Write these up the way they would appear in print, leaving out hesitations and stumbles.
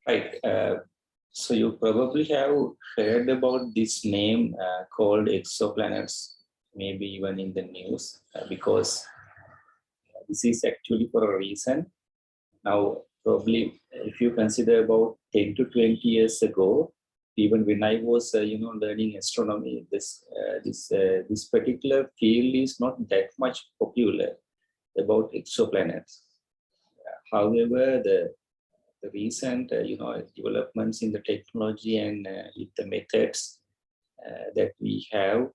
Right. So you probably have heard about this name called exoplanets, maybe even in the news, because this is actually for a reason. Now, probably if you consider about 10 to 20 years ago, even when I was, learning astronomy, this particular field is not that much popular about exoplanets. However, the recent, developments in the technology and with the methods that we have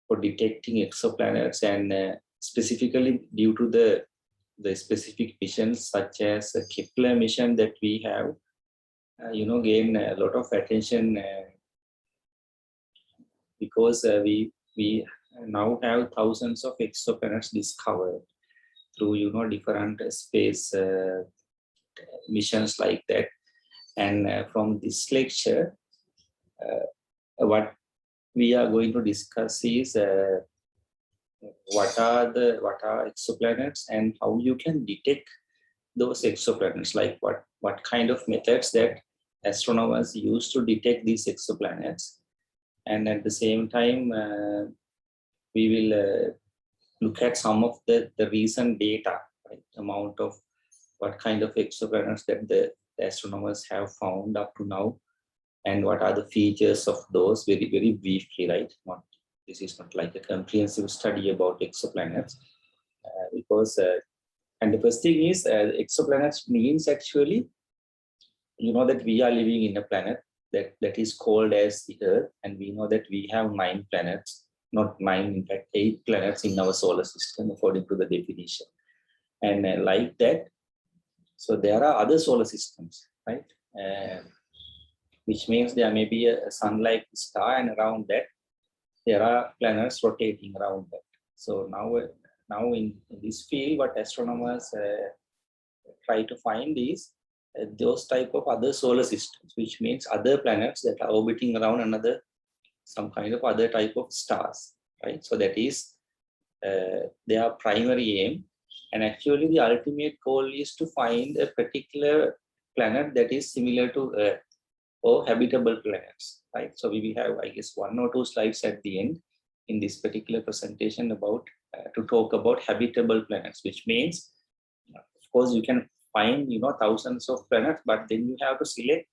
for detecting exoplanets, and specifically due to the specific missions such as the Kepler mission that we have, gain a lot of attention because we now have thousands of exoplanets discovered through different space missions like that. And from this lecture, what we are going to discuss is what are exoplanets and how you can detect those exoplanets, like what kind of methods that astronomers use to detect these exoplanets. And at the same time, we will look at some of the recent data, right? Amount of what kind of exoplanets that the astronomers have found up to now, and what are the features of those, very, very briefly, right? This is not like a comprehensive study about exoplanets, because, and the first thing is exoplanets means actually, that we are living in a planet that is called as the Earth, and we know that we have 9 planets, not 9, in fact 8 planets in our solar system according to the definition. And like that, so there are other solar systems, right? Which means there may be a sun-like star, and around that there are planets rotating around that. So now in this field, what astronomers try to find is those type of other solar systems, which means other planets that are orbiting around another, some kind of other type of stars, right? So that is their primary aim. And actually the ultimate goal is to find a particular planet that is similar to Earth, or habitable planets, right? So we have, I guess, 1 or 2 slides at the end in this particular presentation about to talk about habitable planets, which means, of course, you can find thousands of planets, but then you have to select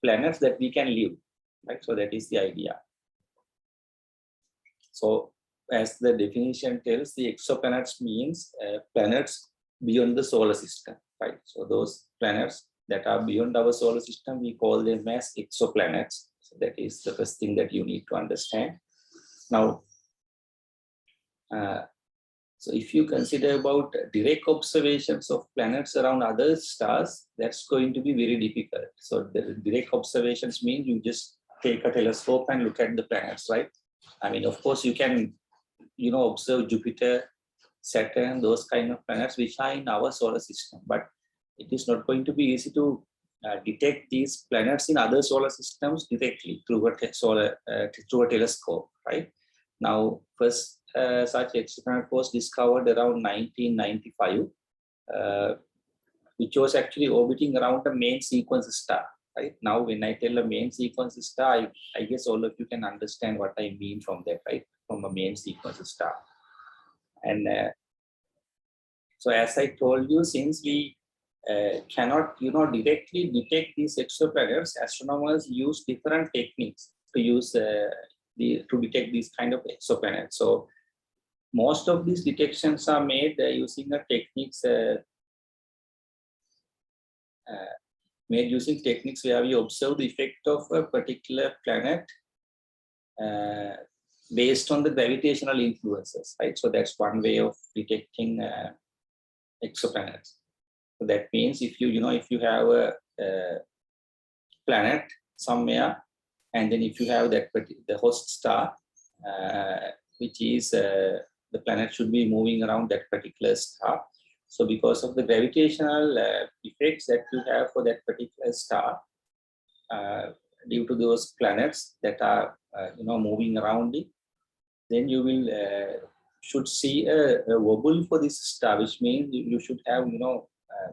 planets that we can live, right? So that is the idea. So as the definition tells, the exoplanets means planets beyond the solar system, right? So those planets that are beyond our solar system, we call them as exoplanets. So that is the first thing that you need to understand. Now, so if you consider about direct observations of planets around other stars, that's going to be very difficult. So the direct observations mean you just take a telescope and look at the planets, right? I mean, of course, you can, observe Jupiter, Saturn, those kind of planets which are in our solar system, but it is not going to be easy to detect these planets in other solar systems directly through a telescope, right? Now, first such exoplanet was discovered around 1995, which was actually orbiting around the main sequence star, right? Now, when I tell a main sequence star, I guess all of you can understand what I mean from that, right? From a main sequence star. And so as I told you, since we cannot, directly detect these exoplanets, astronomers use different techniques to use to detect these kind of exoplanets. So most of these detections are made using the techniques where we observe the effect of a particular planet based on the gravitational influences, right? So that's one way of detecting exoplanets. So that means if you have a planet somewhere, and then if you have the host star, which is the planet should be moving around that particular star. So because of the gravitational effects that you have for that particular star, due to those planets that are moving around it, then you will should see a wobble for this star, which means you should have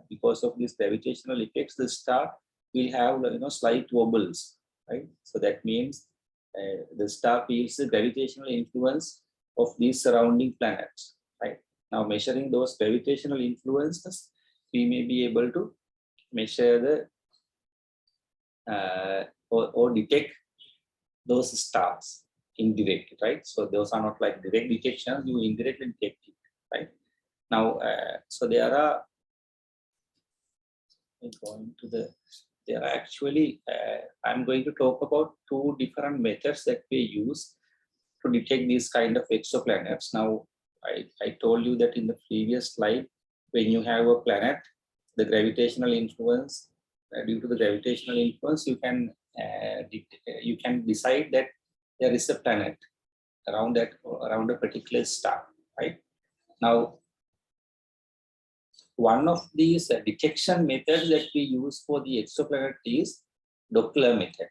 because of these gravitational effects, the star will have slight wobbles, right? So that means the star feels the gravitational influence of these surrounding planets, right? Now measuring those gravitational influences, we may be able to measure the or detect those stars indirectly, right? So those are not like direct detection, you indirectly detect it, right? Now, so there are going to the there are actually I'm going to talk about two different methods that we use to detect these kind of exoplanets. Now, I told you that in the previous slide, when you have a planet, the gravitational influence, due to the gravitational influence, you can decide that there is a planet around a particular star, right? Now, one of these detection methods that we use for the exoplanet is Doppler method,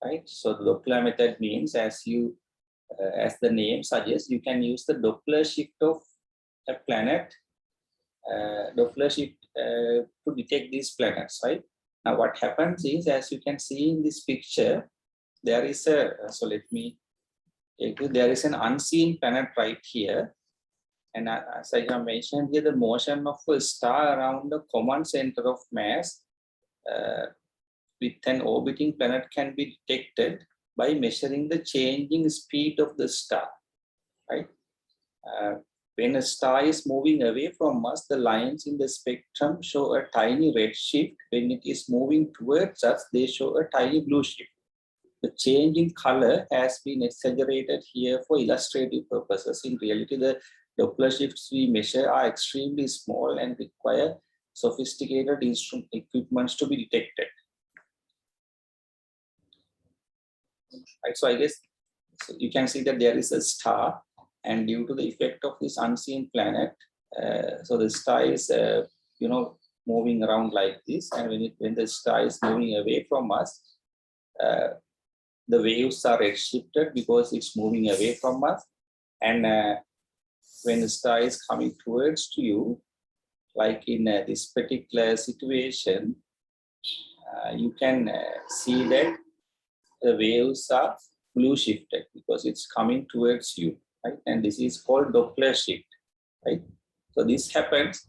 right? So the Doppler method means, as the name suggests, you can use the Doppler shift of a planet, Doppler shift to detect these planets, right? Now what happens is, as you can see in this picture, there is there is an unseen planet right here. And as I have mentioned here, the motion of a star around the common center of mass with an orbiting planet can be detected by measuring the changing speed of the star, right? When a star is moving away from us, the lines in the spectrum show a tiny red shift. When it is moving towards us, they show a tiny blue shift. The change in color has been exaggerated here for illustrative purposes. In reality, the Doppler shifts we measure are extremely small and require sophisticated equipments to be detected. Right, so I guess you can see that there is a star, and due to the effect of this unseen planet, so the star is moving around like this, and when the star is moving away from us, the waves are redshifted because it's moving away from us. And when the star is coming towards to you, like in this particular situation, you can see that the waves are blue shifted because it's coming towards you, right? And this is called Doppler shift, right? So this happens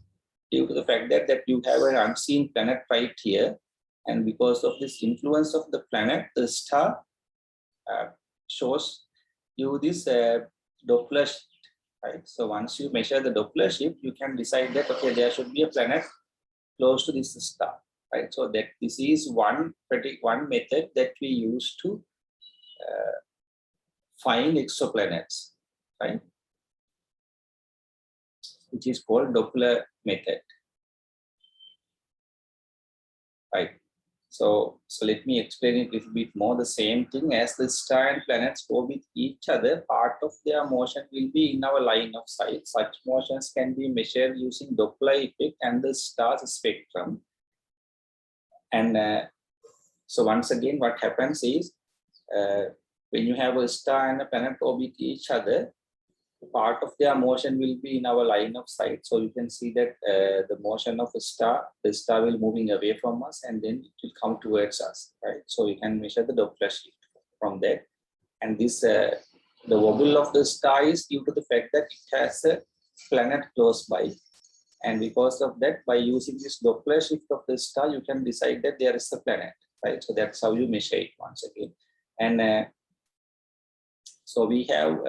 due to the fact that you have an unseen planet right here, and because of this influence of the planet, the star shows you this Doppler shift, right? So once you measure the Doppler shift, you can decide that, okay, there should be a planet close to this star, right? So that this is one method that we use to find exoplanets, right? Which is called Doppler method, right? So let me explain it a little bit more. The same thing, as the star and planets orbit each other, part of their motion will be in our line of sight. Such motions can be measured using Doppler effect and the star's spectrum. And so once again, what happens is, when you have a star and a planet orbit each other, part of their motion will be in our line of sight. So you can see that the motion of a star, the star will moving away from us and then it will come towards us, right? So you can measure the Doppler shift from there. And this, the wobble of the star is due to the fact that it has a planet close by. And because of that, by using this Doppler shift of the star, you can decide that there is a planet, right? So that's how you measure it once again. And so we have,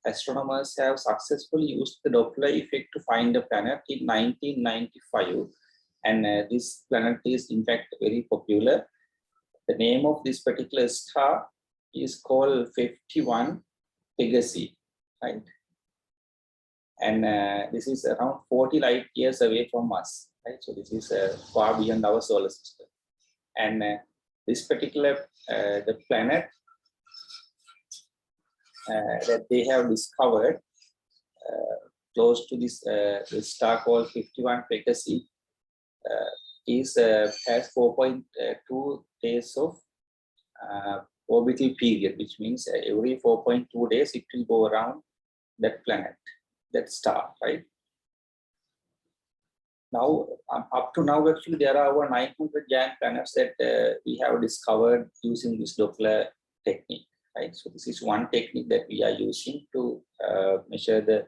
astronomers have successfully used the Doppler effect to find a planet in 1995. And this planet is in fact very popular. The name of this particular star is called 51 Pegasi, right? And this is around 40 light years away from us, right? So this is far beyond our solar system. And this particular, the planet that they have discovered close to this star called 51 Pegasi has 4.2 days of orbital period, which means every 4.2 days it will go around that planet, that star, right? now, up to now, actually, there are over 900 giant planets that we have discovered using this Doppler technique, right? So this is one technique that we are using to measure the,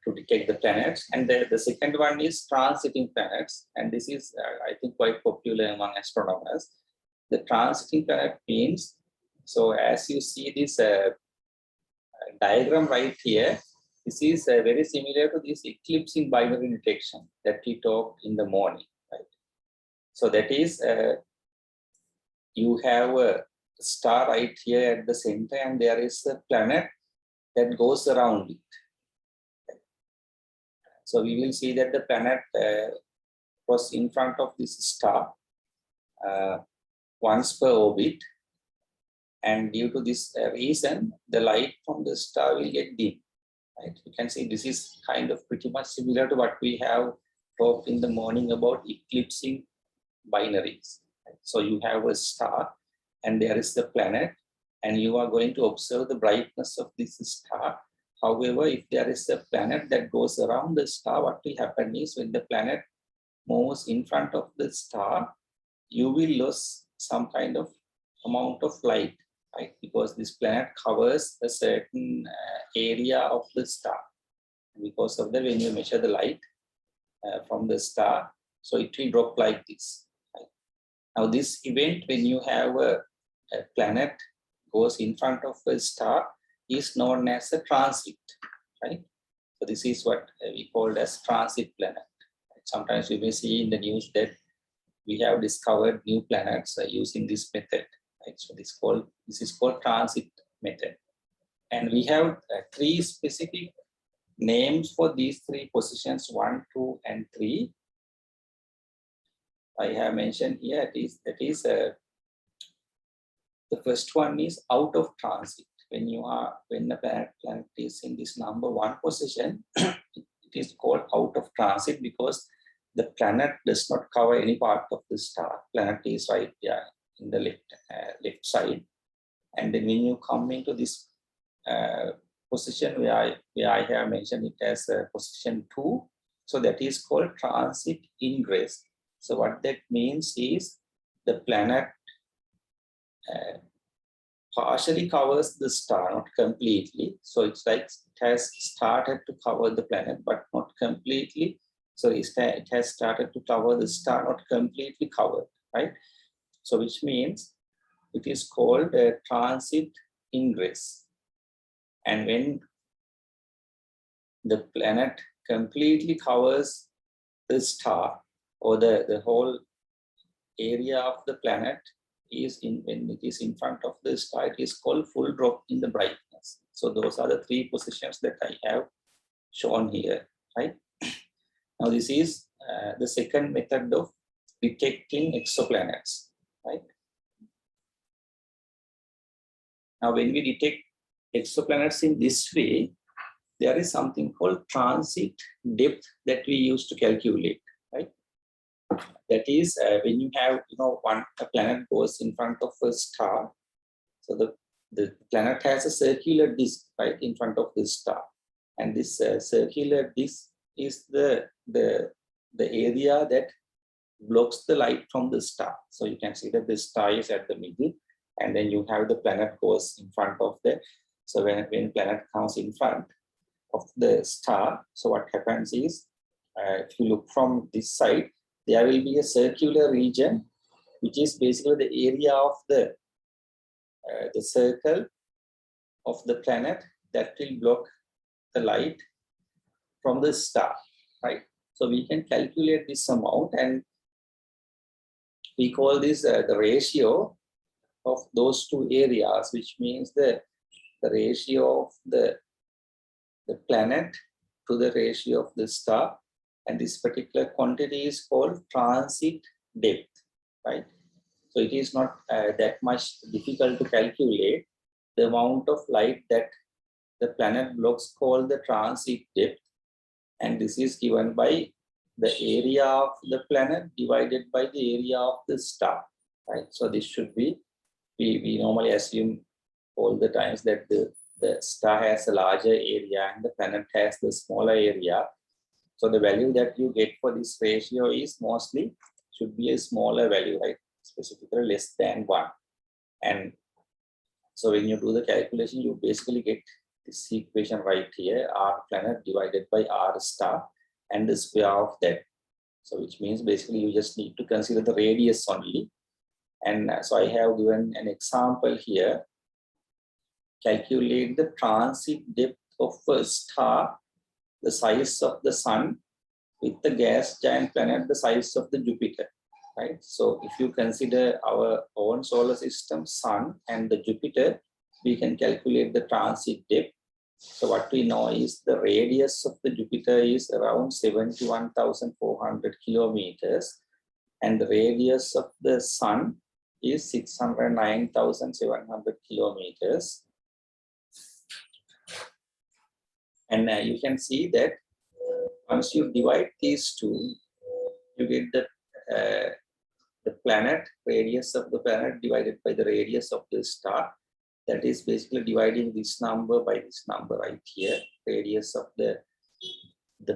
to detect the planets. And the second one is transiting planets. And this is, I think, quite popular among astronomers. The transiting planet means, so as you see this diagram right here, this is very similar to this eclipsing binary detection that we talked in the morning, right? So that is, you have a star right here at the center, and there is a planet that goes around it. So we will see that the planet was in front of this star once per orbit, and due to this reason, the light from the star will get dim. Right? You can see this is kind of pretty much similar to what we have talked in the morning about eclipsing binaries. Right? So you have a star and there is the planet, and you are going to observe the brightness of this star. However, if there is a planet that goes around the star, what will happen is when the planet moves in front of the star, you will lose some kind of amount of light, right? Because this planet covers a certain area of the star. Because of that, when you measure the light from the star, so it will drop like this. Right? Now, this event, when you have a planet goes in front of a star, is known as a transit, right? So this is what we call as transit planet. Sometimes you may see in the news that we have discovered new planets using this method. Right? So this is called transit method. And we have three specific names for these three positions, 1, 2, and 3. I have mentioned here, the first one is out of transit. When the planet is in this number 1 position, it is called out of transit because the planet does not cover any part of the star. Planet is right there in the left side. And then when you come into this position where I have mentioned it as position 2, so that is called transit ingress. So what that means is the planet partially covers the star, not completely. So it's like it has started to cover the planet, but not completely. So it has started to cover the star, not completely covered, right? So which means it is called a transit ingress. And when the planet completely covers the star, or the whole area of the planet is when it is in front of the star, it is called full drop in the brightness. So those are the 3 positions that I have shown here, right? Now this is the second method of detecting exoplanets, right? Now when we detect exoplanets in this way, there is something called transit depth that we use to calculate, right? That is when you have, a planet goes in front of a star. So the planet has a circular disk right in front of the star. And this circular disk is the area that blocks the light from the star. So you can see that the star is at the middle, and then you have the planet goes in front of the, so when planet comes in front of the star, so what happens is, if you look from this side, there will be a circular region, which is basically the area of the circle of the planet that will block the light from the star, right? So we can calculate this amount, and we call this the ratio of those 2 areas, which means the ratio of the planet to the ratio of the star. And this particular quantity is called transit depth, right? So it is not that much difficult to calculate. The amount of light that the planet blocks called the transit depth, and this is given by the area of the planet divided by the area of the star, right? So this should be, we normally assume all the times that the star has a larger area and the planet has the smaller area. So the value that you get for this ratio is mostly should be a smaller value, right? Specifically less than 1. And so when you do the calculation, you basically get this equation right here, R planet divided by R star and the square of that. So which means basically you just need to consider the radius only. And so I have given an example here. Calculate the transit depth of a star, the size of the sun, with the gas giant planet the size of the Jupiter, right? So if you consider our own solar system, sun and the Jupiter, we can calculate the transit depth. So what we know is the radius of the Jupiter is around 71,400 kilometers, and the radius of the sun is 609,700 kilometers. And you can see that once you divide these two, you get the planet, radius of the planet divided by the radius of the star. That is basically dividing this number by this number right here, radius of the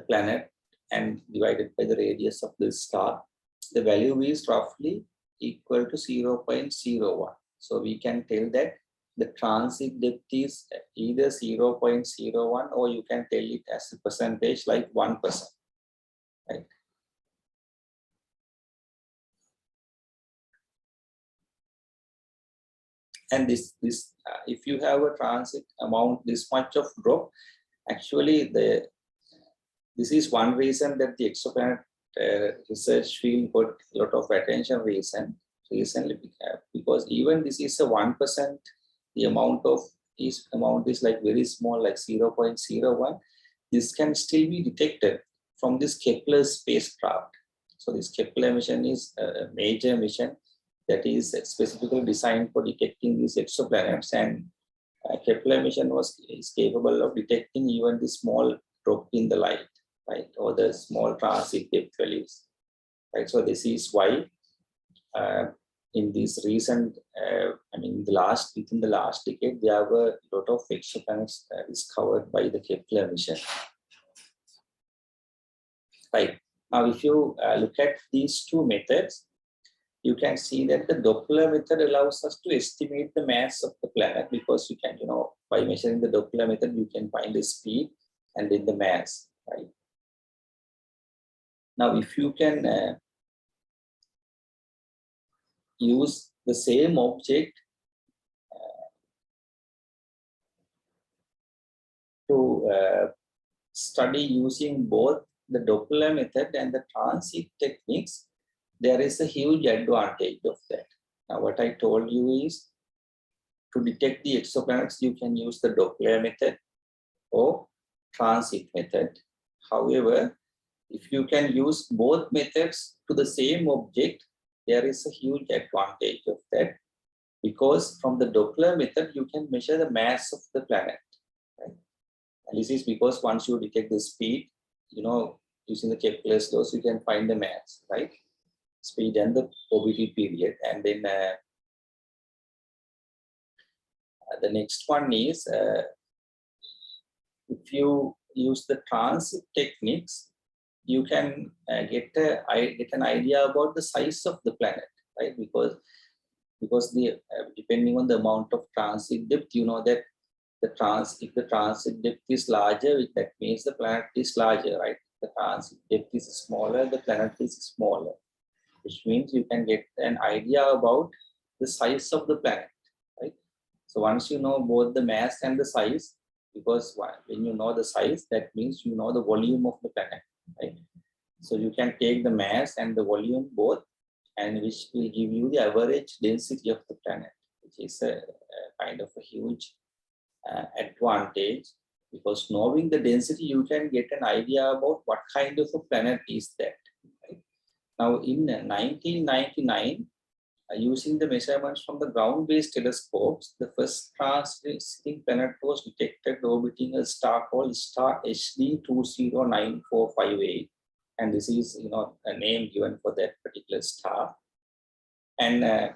planet and divided by the radius of the star. The value is roughly equal to 0.01. So we can tell that the transit depth is either 0.01 or you can tell it as a percentage like 1%, right? And this if you have a transit amount this much of drop, actually this is one reason that the exoplanet research field got a lot of attention recently, because even this is a 1%, the amount is like very small, like 0.01. This can still be detected from this Kepler spacecraft. So this Kepler mission is a major mission that is specifically designed for detecting these exoplanets, and Kepler mission is capable of detecting even the small drop in the light, right, or the small transit depth values, right? So this is why in this recent, within the last decade, there were a lot of exoplanets discovered by the Kepler mission. Right. Now, if you look at these two methods, you can see that the Doppler method allows us to estimate the mass of the planet, because you can, by measuring the Doppler method, you can find the speed and then the mass, right? Now, if you can use the same object to study using both the Doppler method and the transit techniques, there is a huge advantage of that. Now, what I told you is to detect the exoplanets, you can use the Doppler method or transit method. However, if you can use both methods to the same object, there is a huge advantage of that, because from the Doppler method, you can measure the mass of the planet, right? And this is because once you detect the speed, using the Kepler's laws, you can find the mass, right? Speed and the orbital period. And then the next one is if you use the transit techniques, you can get an idea about the size of the planet, right? Because the depending on the amount of transit depth, you know that if the transit depth is larger, that means the planet is larger, right? The transit depth is smaller, the planet is smaller, which means you can get an idea about the size of the planet, right? So once you know both the mass and the size, because when you know the size, that means you know the volume of the planet, right? So you can take the mass and the volume both, and which will give you the average density of the planet, which is a kind of a huge advantage, because knowing the density, you can get an idea about what kind of a planet is that. Right? Now, in 1999, using the measurements from the ground-based telescopes, the first transiting planet was detected orbiting a star called star HD 209458, and this is a name given for that particular star. And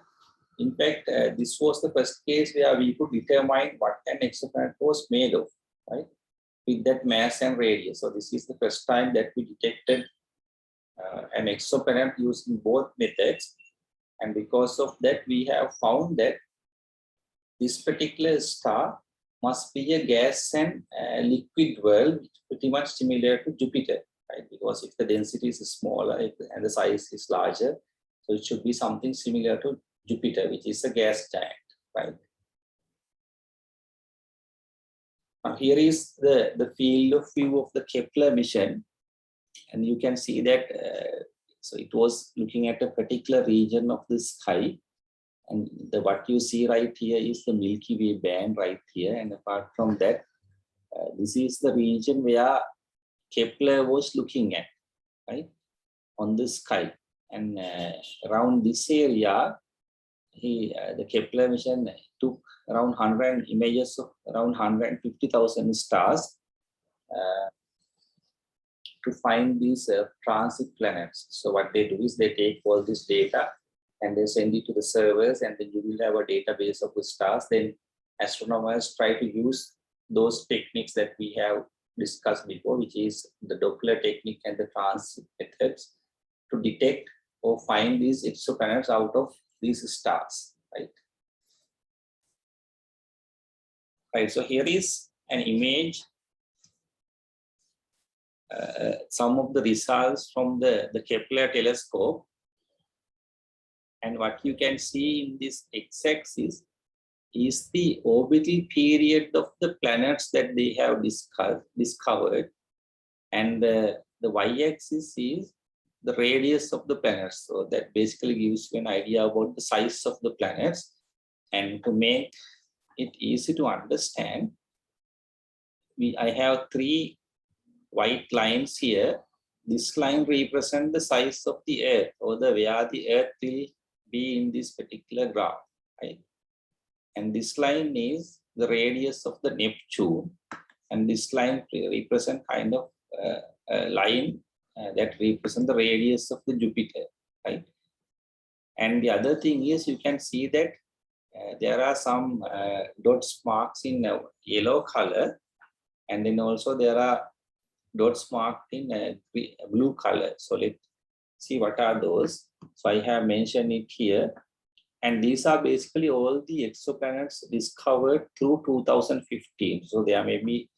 in fact, this was the first case where we could determine what an exoplanet was made of, right? with that mass and radius. So this is the first time that we detected an exoplanet using both methods. And because of that, we have found that this particular star must be a gas and liquid world, pretty much similar to Jupiter, right? Because if the density is smaller and the size is larger, so it should be something similar to Jupiter, which is a gas giant, right? Now here is the field of view of the Kepler mission, and you can see that so it was looking at a particular region of the sky, and what you see right here is the Milky Way band right here, and apart from that, this is the region where Kepler was looking at, right, on the sky, and around this area, the Kepler mission took around 100 images of around 150,000 stars to find these transit planets. So what they do is they take all this data and they send it to the servers, and then you will have a database of the stars. Then astronomers try to use those techniques that we have discussed before, which is the Doppler technique and the transit methods, to detect or find these exoplanets out of these stars, right? Right, so here is an image, some of the results from the Kepler telescope. And what you can see in this x-axis is the orbital period of the planets that they have discovered. And the y-axis is the radius of the planets. So that basically gives you an idea about the size of the planets. And to make it easy to understand, I have three white lines here. This line represents the size of the Earth, or where the Earth will be in this particular graph, right? And this line is the radius of the Neptune, and this line represents kind of a line that represents the radius of the Jupiter, right? And the other thing is, you can see that there are some dots marks in yellow color, and then also there are dots marked in blue color. So let's see what are those. So I have mentioned it here. And these are basically all the exoplanets discovered through 2015. So there may be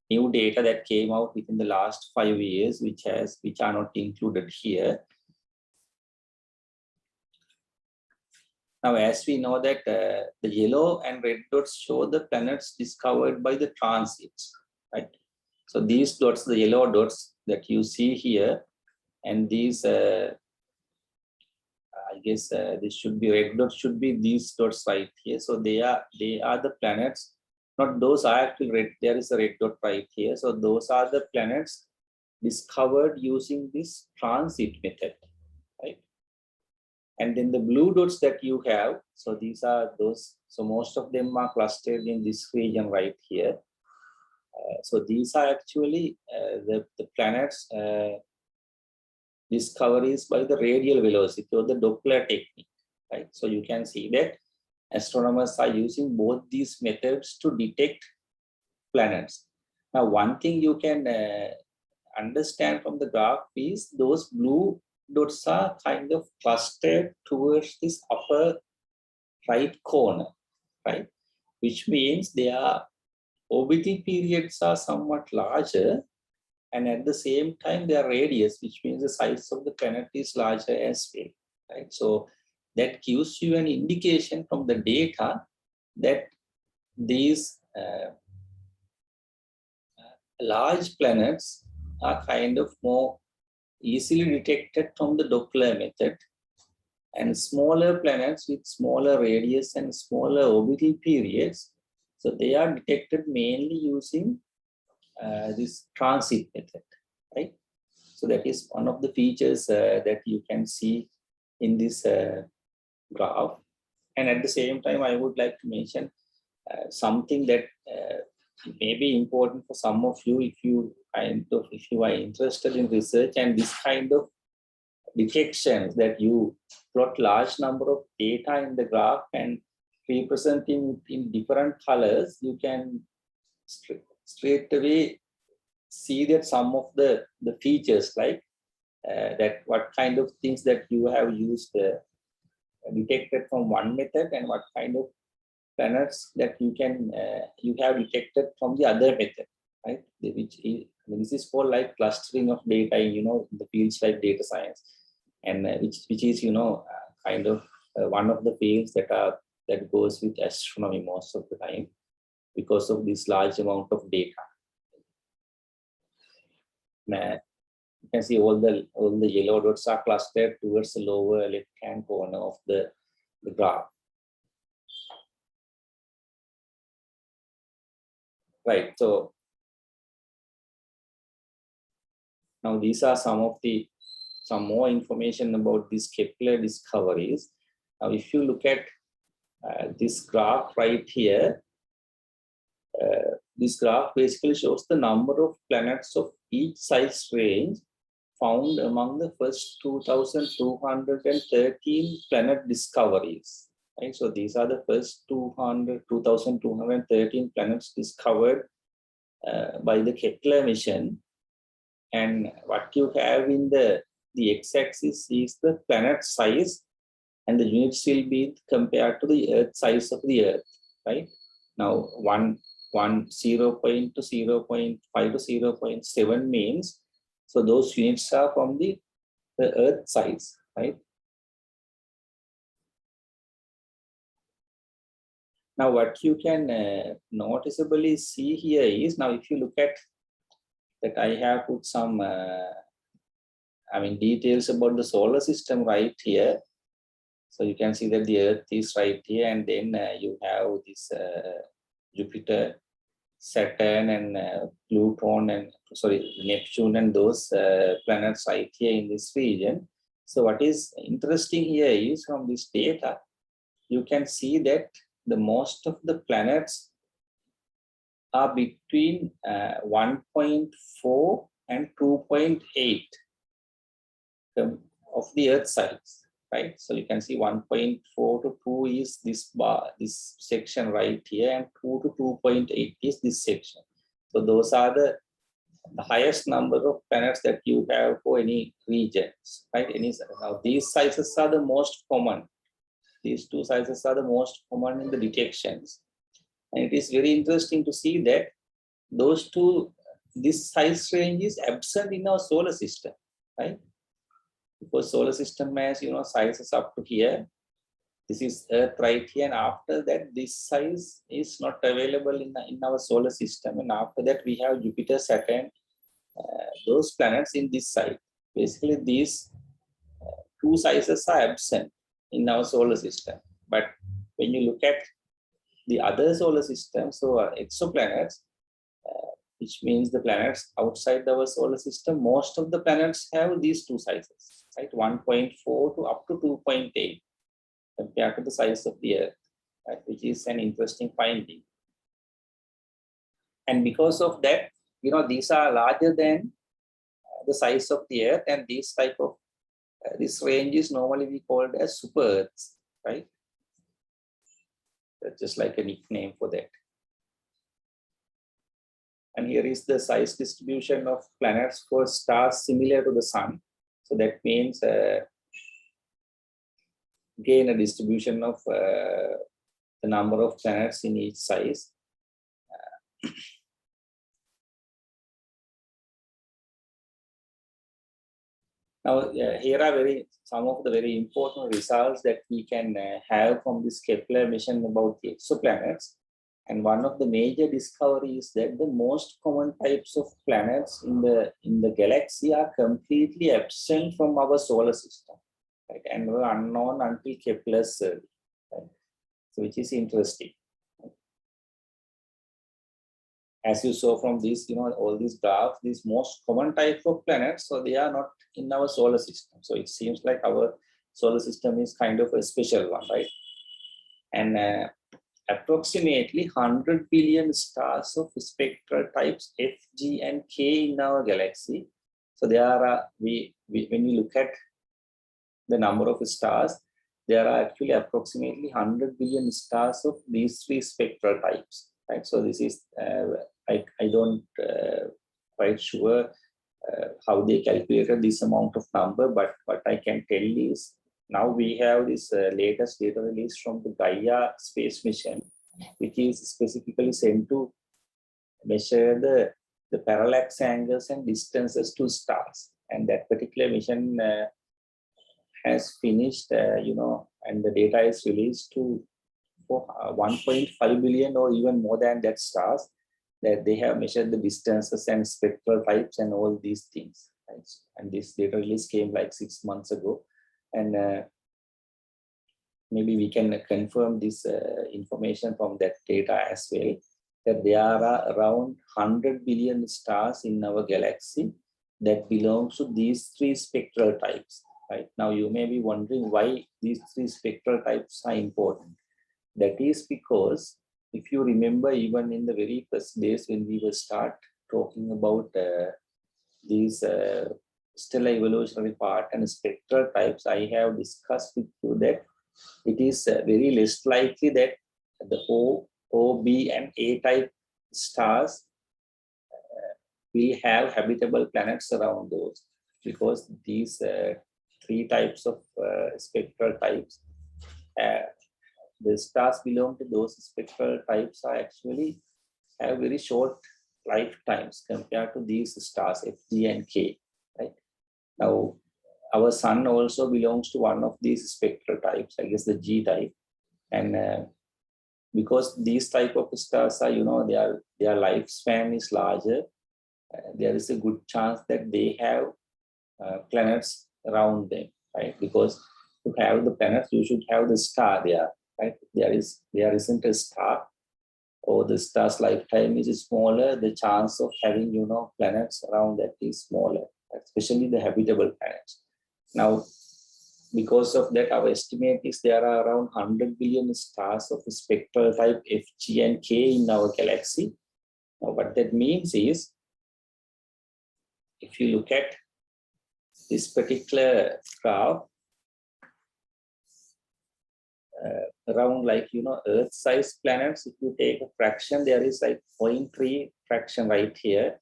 new data that came out within the last 5 years, which are not included here. Now, as we know that the yellow and red dots show the planets discovered by the transits, right? So these dots, the yellow dots that you see here, and these, I guess this should be red dots, should be these dots right here. So they are the planets. Not those are actually red. There is a red dot right here. So those are the planets discovered using this transit method, right? And then the blue dots that you have, so these are those. So most of them are clustered in this region right here. So these are actually the planets discoveries by the radial velocity or the Doppler technique, right? So you can see that astronomers are using both these methods to detect planets. Now, one thing you can understand from the graph is those blue dots are kind of clustered towards this upper right corner, right? Which means their orbital periods are somewhat larger, and at the same time their radius, which means the size of the planet, is larger as well, right? So that gives you an indication from the data that these large planets are kind of more easily detected from the Doppler method, and smaller planets with smaller radius and smaller orbital periods, so they are detected mainly using this transit method, right? So that is one of the features that you can see in this graph. And at the same time, I would like to mention something that may be important for some of you if you are interested in research and this kind of detections, that you plot large number of data in the graph and representing in different colors, you can straight away see that some of the features, like that what kind of things that you have used detected from one method, and what kind of planets that you have detected from the other method, right? Which is, this is called like clustering of data in, in the fields like data science, and which is kind of one of the fields that goes with astronomy most of the time, because of this large amount of data. Now, you can see all the yellow dots are clustered towards the lower left hand corner of the graph. Right. So now these are some more information about these Kepler discoveries. Now, if you look at this graph right here, this graph basically shows the number of planets of each size range found among the first 2,213 planet discoveries. Right? So these are the first 2,213 planets discovered by the Kepler mission. And what you have in the x-axis is the planet size, and the units will be compared to the Earth size of the Earth, right? Now, 0.5 to 0.5 to 0.7 means, so those units are from the Earth size, right? Now, what you can noticeably see here is, now if you look at that, I have put some details about the solar system right here. So you can see that the Earth is right here, and then you have this Jupiter, Saturn, and Pluton, and Neptune, and those planets right here in this region. So what is interesting here is, from this data, you can see that the most of the planets are between 1.4 and 2.8 of the Earth size. Right, so you can see 1.4 to 2 is this bar, this section right here, and 2 to 2.8 is this section. So those are the highest number of planets that you have for any regions, right? Now these sizes are the most common. These two sizes are the most common in the detections, and it is very interesting to see that this size range is absent in our solar system, right? Because solar system has sizes up to here. This is Earth right here, and after that this size is not available in our solar system. And after that we have Jupiter, Saturn, those planets in this side. Basically, these two sizes are absent in our solar system. But when you look at the other solar system, so exoplanets, which means the planets outside our solar system, most of the planets have these two sizes, right? 1.4 to up to 2.8 compared to the size of the Earth, right? Which is an interesting finding. And because of that, these are larger than the size of the Earth, and this type of this range is normally we called as super Earths, right? That's just like a nickname for that. And here is the size distribution of planets for stars similar to the Sun. So that means again a distribution of the number of planets in each size. Now, here are some of the very important results that we can have from this Kepler mission about the exoplanets. And one of the major discoveries is that the most common types of planets in the galaxy are completely absent from our solar system, right? And were unknown until Kepler's survey, right? So, which is interesting. As you saw from these, all these graphs, these most common types of planets, so they are not in our solar system. So it seems like our solar system is kind of a special one, right? And approximately 100 billion stars of spectral types F, G, and K in our galaxy. So there are, when we look at the number of stars, there are actually approximately 100 billion stars of these three spectral types, right? So this is, I don't quite sure how they calculated this amount of number, but what I can tell is now we have this latest data release from the Gaia space mission, which is specifically sent to measure the parallax angles and distances to stars. And that particular mission has finished, and the data is released to for 1.5 billion or even more than that stars, that they have measured the distances and spectral types and all these things. Right? And this data release came like 6 months ago. And maybe we can confirm this information from that data as well, that there are around 100 billion stars in our galaxy that belongs to these three spectral types. Right now, you may be wondering why these three spectral types are important. That is because if you remember, even in the very first days when we will start talking about these stellar evolutionary part and spectral types, I have discussed with you that it is very less likely that the O, B, and A type stars will have habitable planets around those, because these three types of spectral types, the stars belong to those spectral types are actually have very short lifetimes compared to these stars F, G, and K. Right now, our sun also belongs to one of these spectral types, I guess the G type, and because these type of stars are, their lifespan is larger, there is a good chance that they have planets around them, right? Because to have the planets, you should have the star there, right? There isn't a star, or the star's lifetime is smaller, the chance of having, planets around that is smaller, especially the habitable planets. Now, because of that, our estimate is there are around 100 billion stars of the spectral type F, G, and K in our galaxy. Now, what that means is, if you look at this particular graph, around Earth-sized planets, if you take a fraction, there is like 0.3 fraction right here,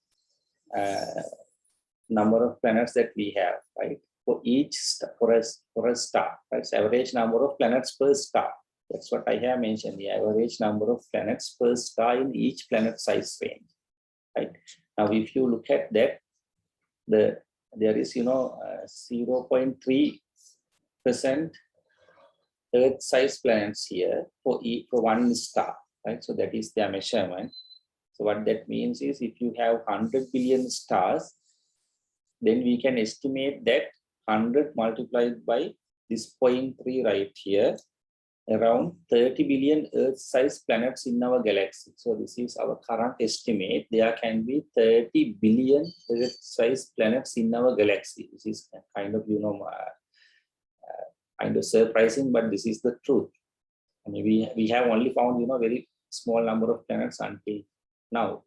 number of planets that we have, right? For each star, for a star, right? So average number of planets per star. That's what I have mentioned, the average number of planets per star in each planet size range, right? Now, if you look at that, there is 0.3% Earth-sized planets here for one star, right? So that is their measurement. So what that means is, if you have 100 billion stars, then we can estimate that 100 multiplied by this 0.3 right here, around 30 billion Earth-sized planets in our galaxy. So this is our current estimate. There can be 30 billion Earth-sized planets in our galaxy. This is kind of, kind of surprising, but this is the truth. I mean, we have only found, very small number of planets until now.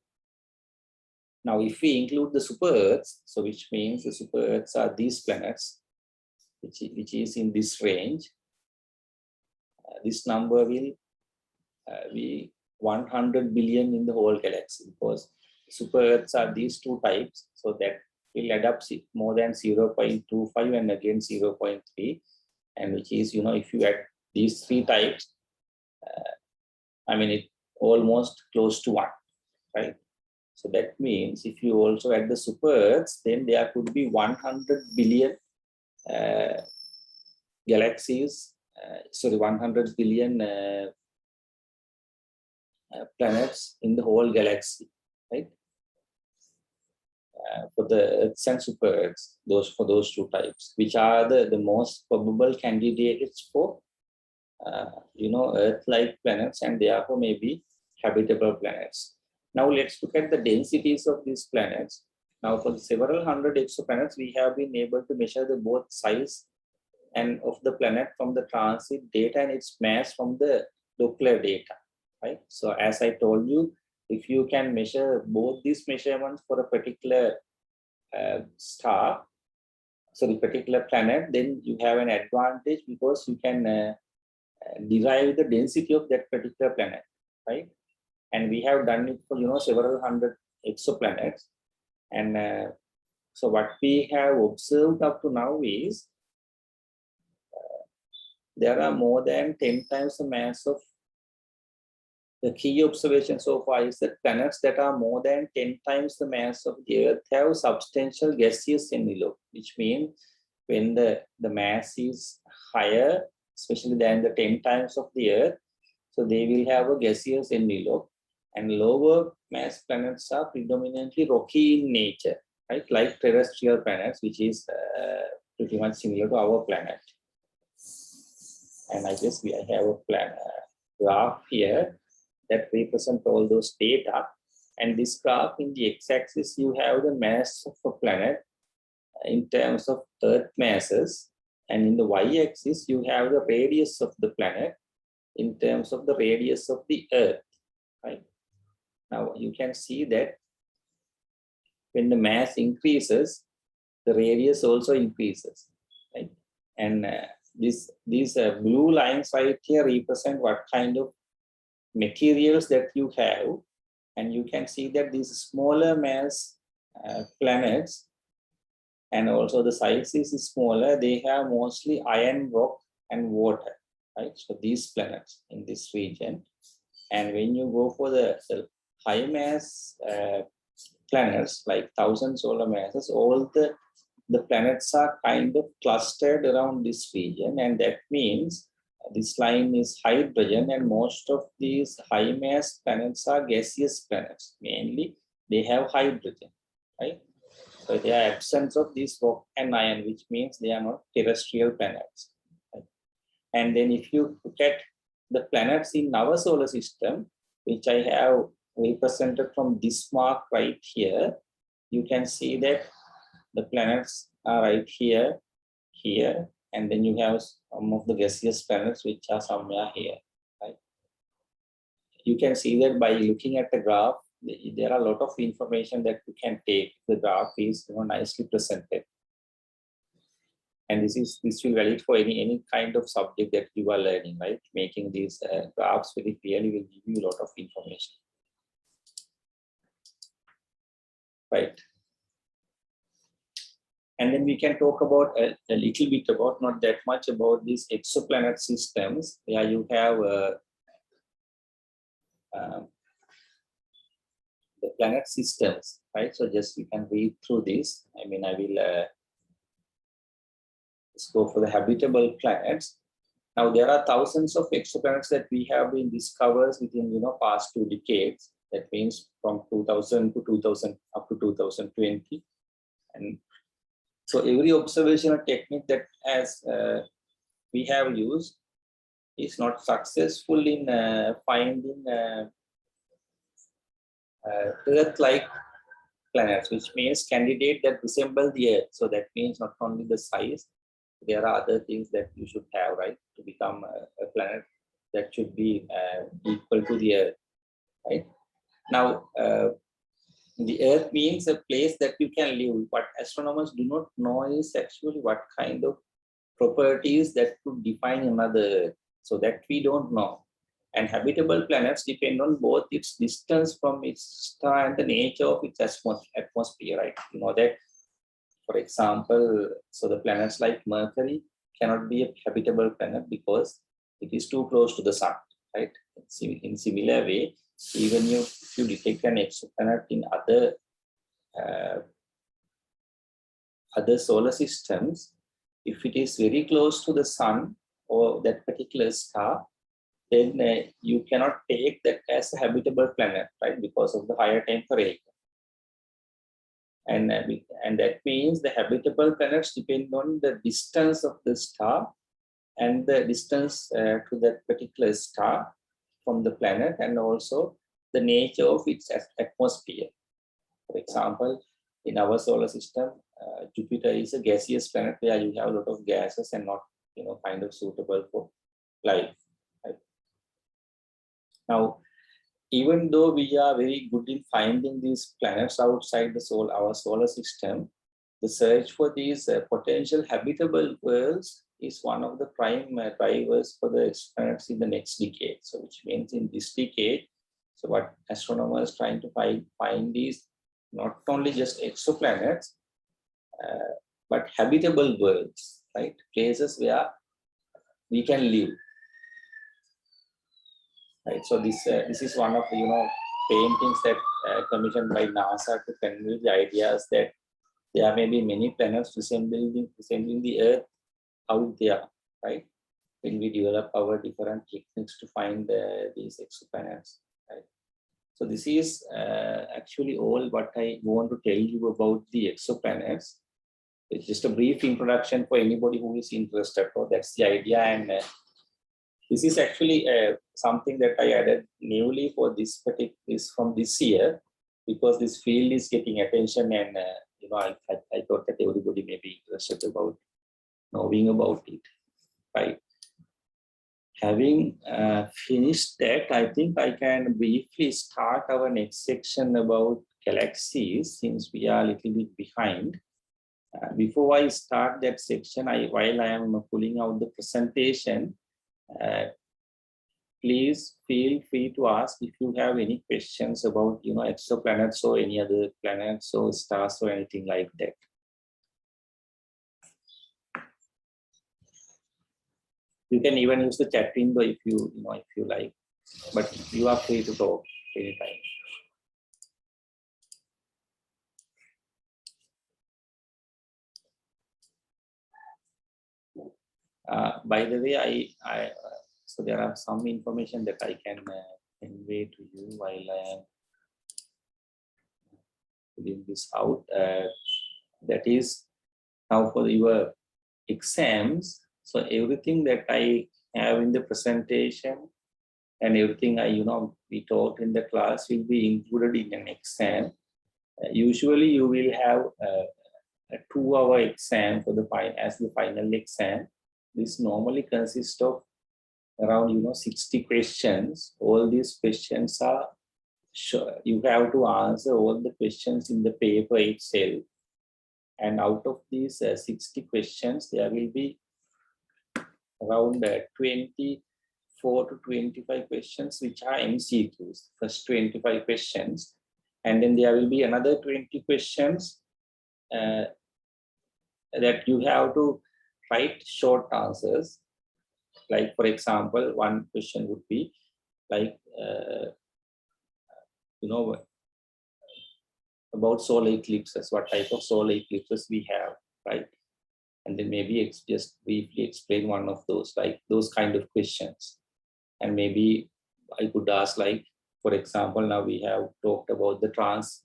Now, if we include the super Earths, so which means the super Earths are these planets, which is in this range, this number will be 100 billion in the whole galaxy, because super Earths are these two types, so that will add up more than 0.25 and again 0.3, and which is, if you add these three types, it almost close to 1, right? So that means if you also add the super Earths, then there could be 100 billion galaxies, 100 billion planets in the whole galaxy, right? For the Earths and super Earths, for those two types, which are the most probable candidates for, Earth-like planets, and therefore maybe habitable planets. Now let's look at the densities of these planets. Now, for several hundred exoplanets, we have been able to measure the both size and of the planet from the transit data and its mass from the Doppler data, right? So as I told you, if you can measure both these measurements for a particular particular planet, then you have an advantage, because you can derive the density of that particular planet, right? And we have done it for, several hundred exoplanets. And so what we have observed up to now is there are more than 10 times the mass of the key observation so far is that planets that are more than 10 times the mass of the Earth have substantial gaseous envelope, which means when the mass is higher, especially than the 10 times of the Earth, so they will have a gaseous envelope. And lower mass planets are predominantly rocky in nature, right? Like terrestrial planets, which is pretty much similar to our planet. And I guess I have a graph here that represent all those data. And this graph in the x-axis, you have the mass of a planet in terms of Earth masses. And in the y-axis, you have the radius of the planet in terms of the radius of the Earth, right? Now you can see that when the mass increases, the radius also increases, right? And these blue lines right here represent what kind of materials that you have, and you can see that these smaller mass planets, and also the size is smaller, they have mostly iron, rock, and water, right? So these planets in this region. And when you go for the high mass planets, like 1,000 solar masses, all the planets are kind of clustered around this region, and that means this line is hydrogen, and most of these high mass planets are gaseous planets. Mainly, they have hydrogen, right? So they are absence of this rock and iron, which means they are not terrestrial planets. Right? And then if you look at the planets in our solar system, which I have represented from this mark right here, you can see that the planets are right here, here, and then you have some of the gaseous planets which are somewhere here, right? You can see that by looking at the graph, there are a lot of information that you can take. The graph is nicely presented. And this will valid for any kind of subject that you are learning, right? Making these graphs very clearly will give you a lot of information. Right. And then we can talk about a little bit about, not that much, about these exoplanet systems where you have the planet systems, right? So just you can read through this. I mean, I will let's go for the habitable planets. Now there are thousands of exoplanets that we have been discovered within past 2 decades. That means from 2000 to 2000 up to 2020, and so every observational technique that as we have used is not successful in finding Earth-like planets, which means candidate that resemble the Earth. So that means not only the size, there are other things that you should have, right, to become a planet that should be equal to the Earth, right? Now, the Earth means a place that you can live. What astronomers do not know is actually what kind of properties that could define another Earth. So that we don't know. And habitable planets depend on both its distance from its star and the nature of its atmosphere, right? You know that, for example, so the planets like Mercury cannot be a habitable planet because it is too close to the sun, right? In similar way, even if you detect an exoplanet in other solar systems, if it is very close to the sun or that particular star, then you cannot take that as a habitable planet, right? Because of the higher temperature. And that means the habitable planets depend on the distance of the star and the distance to that particular star from the planet, and also the nature of its atmosphere. For example, in our solar system, Jupiter is a gaseous planet where you have a lot of gases and not kind of suitable for life. Right? Now, even though we are very good in finding these planets outside our solar system, the search for these potential habitable worlds is one of the prime drivers for the exoplanets in the next decade. So which means in this decade, so what astronomers trying to find is not only just exoplanets, but habitable worlds, right? Places where we can live, right? So this is one of the paintings that commissioned by NASA to convey the ideas that there may be many planets resembling the Earth out there, right? When we develop our different techniques to find these exoplanets, right? So this is actually all what I want to tell you about the exoplanets. It's just a brief introduction for anybody who is interested. So that's the idea, and this is actually something that I added newly for this from this year, because this field is getting attention, and I thought that everybody may be interested about knowing about it, right? Having finished that, I think I can briefly start our next section about galaxies, since we are a little bit behind. Before I start that section, while I am pulling out the presentation, please feel free to ask if you have any questions about exoplanets or any other planets or stars or anything like that. You can even use the chat window if you like, but you are free to talk anytime. By the way, so there are some information that I can convey to you while I am putting this out. That is now for your exams. So everything that I have in the presentation and everything we taught in the class will be included in an exam. Usually you will have a 2-hour exam for the final exam. This normally consists of around 60 questions. All these questions are you have to answer all the questions in the paper itself, and out of these 60 questions there will be around 24 to 25 questions which are MCQs, first 25 questions, and then there will be another 20 questions that you have to write short answers. Like, for example, one question would be like, about solar eclipses, what type of solar eclipses we have, right? And then maybe just briefly explain one of those, like those kind of questions. And maybe I could ask, like, for example, now we have talked about the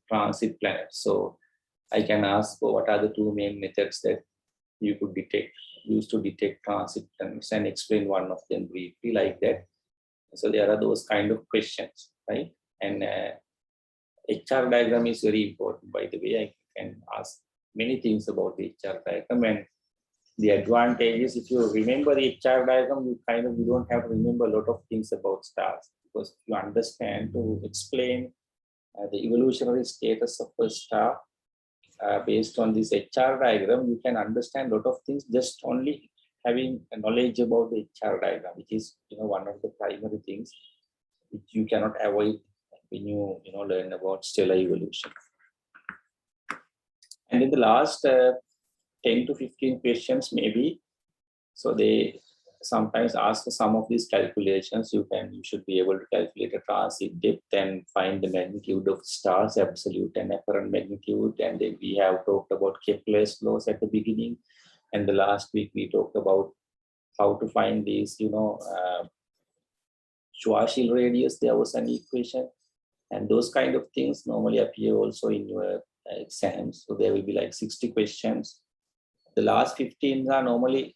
transit planets. So I can ask, what are the 2 main methods that you could use to detect transit planets, and explain one of them briefly like that. So there are those kind of questions, right? And HR diagram is very important, by the way. I can ask many things about the HR diagram, and the advantage is, if you remember the HR diagram, you don't have to remember a lot of things about stars, because if you understand to explain the evolutionary status of a star based on this HR diagram, you can understand a lot of things just only having a knowledge about the HR diagram, which is one of the primary things which you cannot avoid when you learn about stellar evolution. And in the last 10 to 15 questions maybe, so they sometimes ask for some of these calculations. You should be able to calculate a transit depth and find the magnitude of stars, absolute and apparent magnitude. And then we have talked about Kepler's laws at the beginning, and the last week we talked about how to find these Schwarzschild radius. There was an equation, and those kind of things normally appear also in your exams. So there will be like 60 questions. The last 15 are normally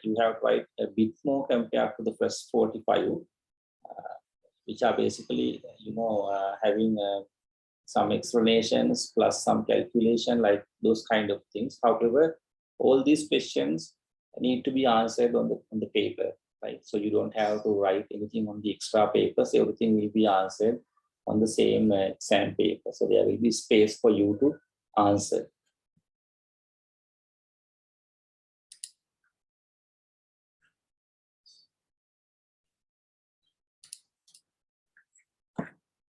you have to write a bit more compared to the first 45, which are basically having some explanations plus some calculation, like those kind of things. However, all these questions need to be answered on the paper, right? So you don't have to write anything on the extra papers. Everything will be answered on the same exam paper. So there will be space for you to answer.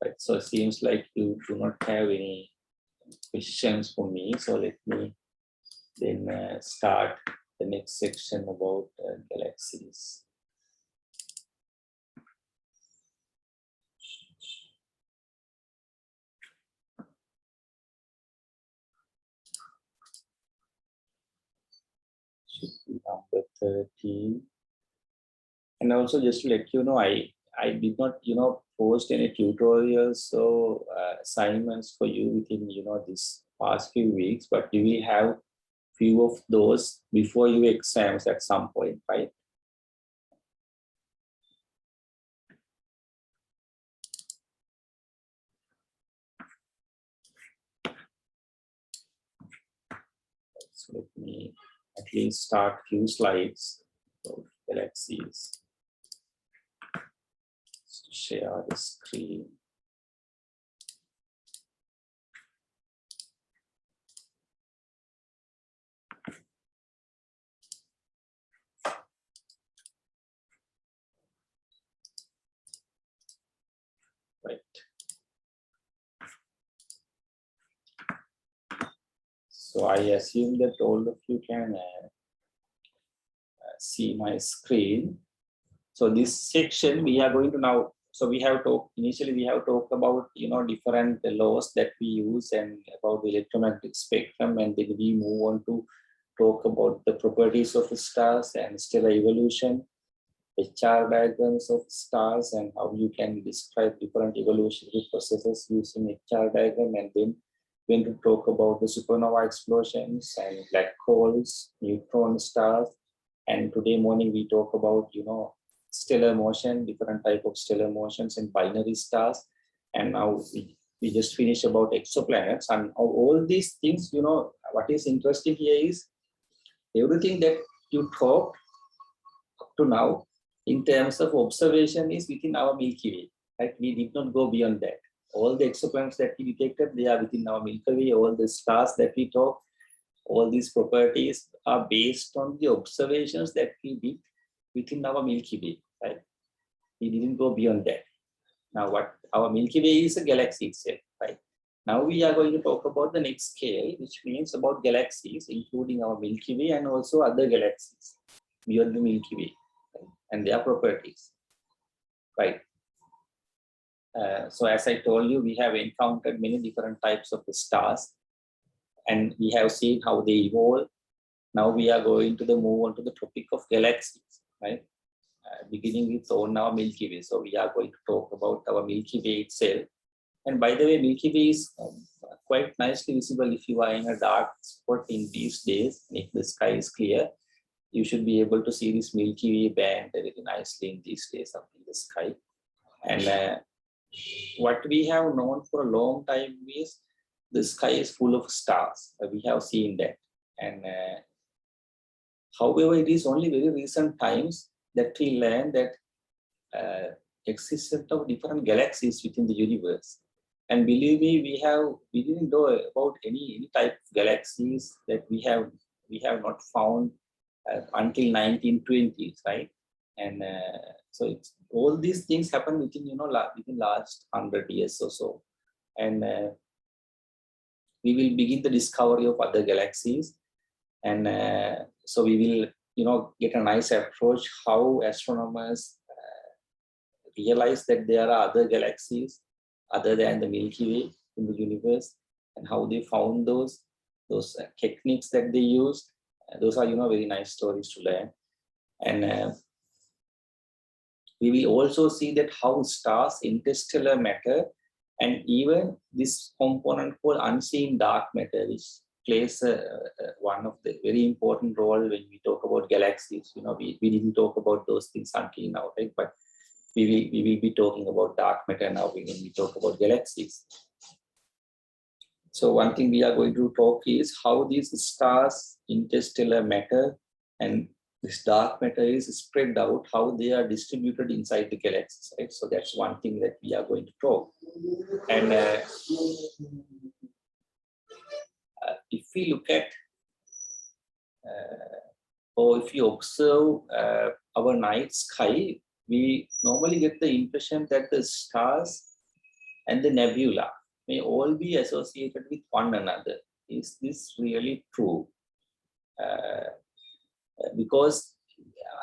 Right. So it seems like you do not have any questions for me. So let me then start the next section about galaxies. Should be number 13. And also just to let you know, I did not, post any tutorials, so assignments for you within, this past few weeks, but you will have few of those before your exams at some point, right? So let me at least start few slides of galaxies. Share the screen. Right. So I assume that all of you can see my screen. So this section we are going to now. So we have talked initially. We have talked about different laws that we use and about the electromagnetic spectrum, and then we move on to talk about the properties of stars and stellar evolution, HR diagrams of stars, and how you can describe different evolutionary processes using HR diagram, and then when to talk about the supernova explosions and black holes, neutron stars, and today morning we talk about stellar motion, different type of stellar motions and binary stars, and now we just finished about exoplanets and all these things. What is interesting here is everything that you talked up to now in terms of observation is within our Milky Way, right? We did not go beyond that. All the exoplanets that we detected, they are within our Milky Way. All the stars that we talk, all these properties are based on the observations that we did within our Milky Way, right? We didn't go beyond that. Now, what our Milky Way is a galaxy itself, right? Now we are going to talk about the next scale, which means about galaxies, including our Milky Way and also other galaxies beyond the Milky Way, right? And their properties, right? So as I told you, we have encountered many different types of the stars, and we have seen how they evolve. Now we are going to move on to the topic of galaxies, right? Beginning with on our Milky Way. So we are going to talk about our Milky Way itself. And by the way, Milky Way is quite nicely visible if you are in a dark spot in these days. If the sky is clear, you should be able to see this Milky Way band very nicely in these days up in the sky. And what we have known for a long time is the sky is full of stars. We have seen that. And however, it is only very recent times that we learn that existence of different galaxies within the universe. And believe me, we didn't know about any type of galaxies that we have not found until 1920s, right? And so all these things happen within within last 100 years or so, and we will begin the discovery of other galaxies, and so we will get a nice approach how astronomers realize that there are other galaxies other than the Milky Way in the universe, and how they found those techniques that they used. Those are very nice stories to learn. And we will also see that how stars, interstellar matter, and even this component called unseen dark matter, which plays one of the very important role when we talk about galaxies. We didn't talk about those things until now, right? But we will be talking about dark matter now when we talk about galaxies. So one thing we are going to talk is how these stars, interstellar matter, and this dark matter is spread out, how they are distributed inside the galaxies, right? So that's one thing that we are going to talk. And if we look at, or if you observe our night sky, we normally get the impression that the stars and the nebula, may all be associated with one another. Is this really true? Because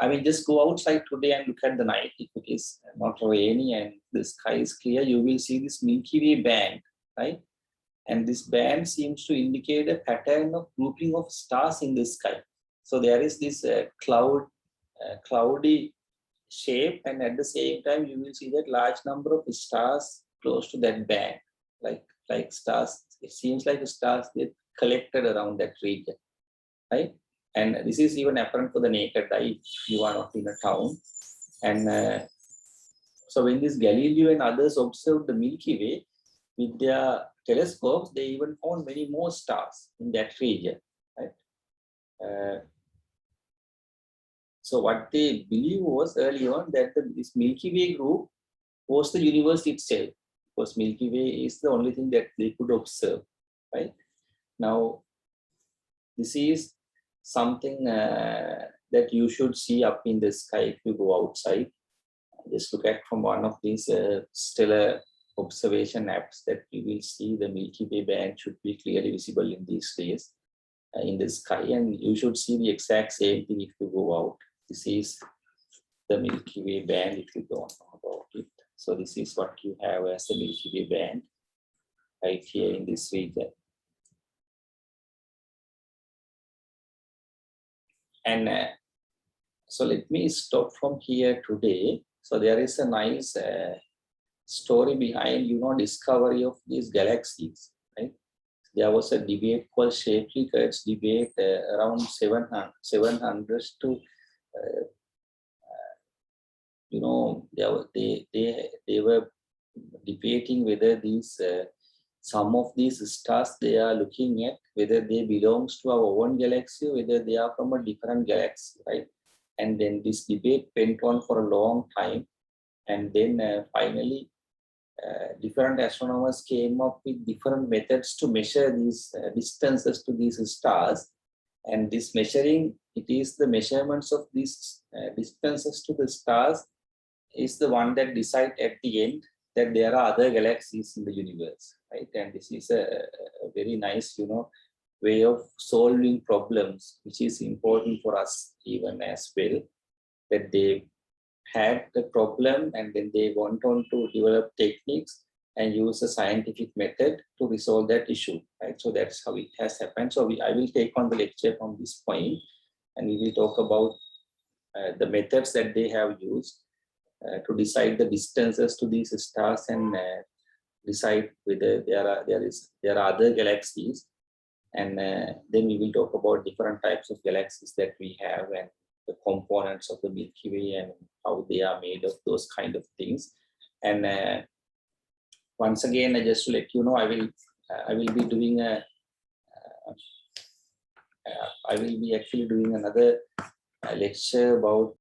I mean, just go outside today and look at the night. If it is not rainy and the sky is clear, you will see this Milky Way band, right? And this band seems to indicate a pattern of grouping of stars in the sky. So there is this cloudy shape, and at the same time, you will see that large number of stars close to that band, like stars. It seems like the stars get collected around that region, right? And this is even apparent for the naked eye if you are not in a town. And so when this Galileo and others observed the Milky Way with their telescopes, they even found many more stars in that region, right? So what they believed was early on that this Milky Way group was the universe itself, because Milky Way is the only thing that they could observe, right? Now, this is something that you should see up in the sky if you go outside. Just look at from one of these stellar observation apps that you will see the Milky Way band should be clearly visible in these days in the sky, and you should see the exact same thing if you go out. This is the Milky Way band if you don't know about it. So this is what you have as the Milky Way band right here in this region. And so let me stop from here today. So there is a nice story behind, discovery of these galaxies, right? There was a debate called Shapley-Kurtz debate around 700 to, they were debating whether these some of these stars they are looking at, whether they belongs to our own galaxy or whether they are from a different galaxy, right? And then this debate went on for a long time, and then finally different astronomers came up with different methods to measure these distances to these stars. And this measuring, it is the measurements of these distances to the stars is the one that decide at the end that there are other galaxies in the universe, right? And this is a very nice, way of solving problems, which is important for us even as well, that they had the problem and then they went on to develop techniques and use a scientific method to resolve that issue, right? So that's how it has happened. So I will take on the lecture from this point, and we will talk about the methods that they have used to decide the distances to these stars and decide whether there are other galaxies. And then we will talk about different types of galaxies that we have and the components of the Milky Way and how they are made of those kind of things. And once again, just to let you know, I will be doing I will be actually doing another lecture about